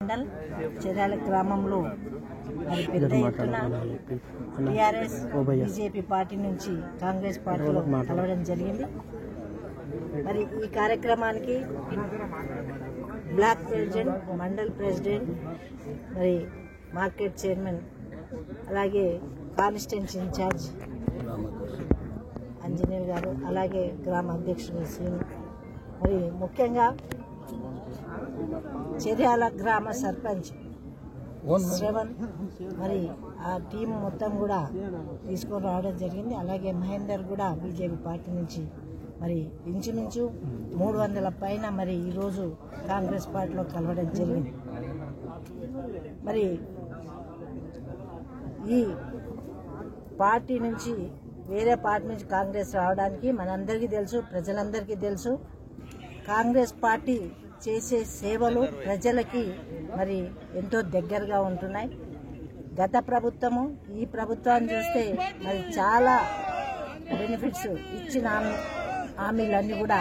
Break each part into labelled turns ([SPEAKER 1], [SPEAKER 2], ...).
[SPEAKER 1] మండల్ చెర్యాల గ్రామంలో మరి పెద్ద ఎత్తున టీఆర్ఎస్ బీజేపీ పార్టీ నుంచి కాంగ్రెస్ పార్టీలో కలవడం జరిగింది. మరి ఈ కార్యక్రమానికి బ్లాక్ ప్రెసిడెంట్, మండల్ ప్రెసిడెంట్, మరి మార్కెట్ చైర్మన్, అలాగే కాన్స్టిట్యూన్సీ ఇన్ఛార్జ్ అంజనీర్ గారు, అలాగే గ్రామ అధ్యక్షుడు శ్రీను, మరి ముఖ్యంగా చెర్యాల గ్రామ సర్పంచ్ శ్రవణ్, మరి ఆ టీం మొత్తం కూడా తీసుకొని రావడం జరిగింది. అలాగే మహేందర్ కూడా బీజేపీ పార్టీ నుంచి మరి ఇంచుమించు 300 పైన మరి ఈరోజు కాంగ్రెస్ పార్టీలో కలవడం జరిగింది. మరి ఈ పార్టీ నుంచి వేరే పార్టీ నుంచి కాంగ్రెస్ రావడానికి మనందరికీ తెలుసు, ప్రజలందరికీ తెలుసు. కాంగ్రెస్ పార్టీ చేసే సేవలు ప్రజలకి మరి ఎంతో దగ్గరగా ఉంటున్నాయి. గత ప్రభుత్వము ఈ ప్రభుత్వాన్ని చూస్తే మరి చాలా బెనిఫిట్స్ ఇచ్చిన హామీలన్నీ కూడా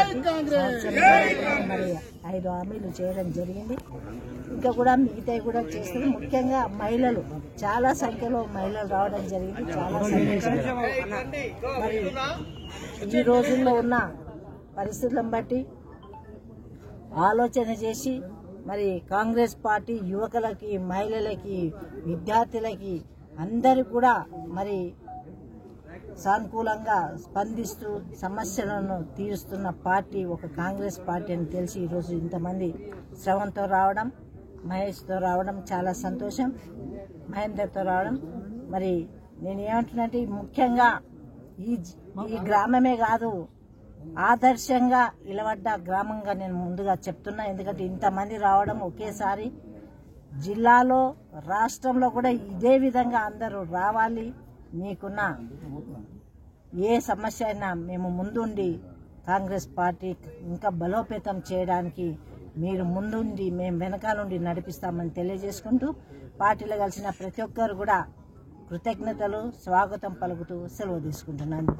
[SPEAKER 1] సిద్ధంగా మరి 5 హామీలు చేయడం జరిగింది. ఇంకా కూడా మిగతాయి కూడా చేస్తుంది. ముఖ్యంగా మహిళలు, చాలా సంఖ్యలో మహిళలు రావడం జరిగింది. చాలా సంతోషం. మరి ఈ రోజుల్లో ఉన్న పరిస్థితులను బట్టి ఆలోచన చేసి మరి కాంగ్రెస్ పార్టీ యువకులకి, మహిళలకి, విద్యార్థులకి అందరికీ కూడా మరి సానుకూలంగా స్పందిస్తూ సమస్యలను తీరుస్తున్న పార్టీ ఒక కాంగ్రెస్ పార్టీ అని తెలిసి ఈరోజు ఇంతమంది శ్రవణ్తో రావడం, మహేష్తో రావడం చాలా సంతోషం, మహేందర్తో రావడం. మరి నేను ఏమంటున్నానంటే ముఖ్యంగా ఈ గ్రామమే కాదు, ఆదర్శంగా నిలబడ్డ గ్రామంగా నేను ముందుగా చెప్తున్నా. ఎందుకంటే ఇంతమంది రావడం ఒకేసారి జిల్లాలో, రాష్ట్రంలో కూడా ఇదే విధంగా అందరూ రావాలి. మీకున్న ఏ సమస్య అయినా మేము ముందుండి కాంగ్రెస్ పార్టీ ఇంకా బలోపేతం చేయడానికి మీరు ముందుండి మేము వెనకాలండి నడిపిస్తామని తెలియజేసుకుంటూ పార్టీలో కలిసిన ప్రతి ఒక్కరు కూడా కృతజ్ఞతలు, స్వాగతం పలుకుతూ సెలవు తీసుకుంటున్నాను.